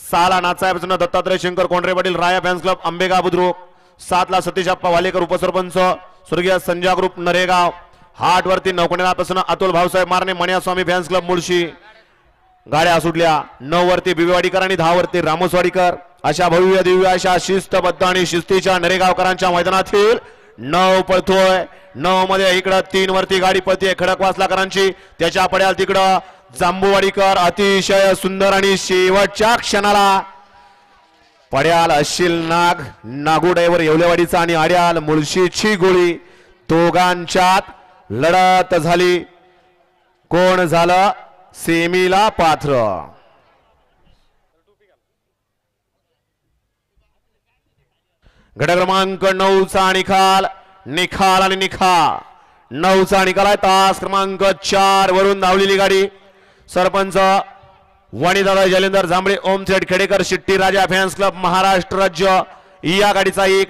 6 नाथसाहेब दत्तात्रय शंकर कोंढरे पाटील राया fans club Ambegaon Budruk, 7 Satish अप्पा वालेकर उपसरपंच स्वर्गीय Sanjay group नरेगाव, 8 वरती नौकण्यापासून अतुल भाऊसाहेब मारणे मणियास्वामी फॅन्स क्लब मुळशी गाड्या सुटल्या। 9 वरती बिबीवाडीकर आणि 10 वरती रामोसवाडीकर अशा भव्य दिव्य अशा शिस्तबद्ध आणि शिस्तीच्या नरेगावकरांच्या मैदानातील 9 पळतोय। 9 मध्ये इकडं 3 वरती गाडी पळते खडकवासलाकरांची, त्याच्या पड्याल तिकडं जांबूवाडीकर अतिशय सुंदर आणि शेवटच्या क्षणाला पड्याल अशिल नाग नागुड्यावर येवलेवाडीचा आणि आड्याल मुळशीची गोळी, दोघांच्यात लढत झाली। कोण झालं सेमीला पात्र? गट क्रमांक 9 चा निखाल आणि निखाल 9 चा निकाल आहे। तास क्रमांक 4 वरून धावलेली गाडी सरपंच वाणीदादा जलेंदर जांभळे, ओमथेट खेडेकर, शिट्टी राजा फॅन्स क्लब महाराष्ट्र राज्य या गाडीचा एक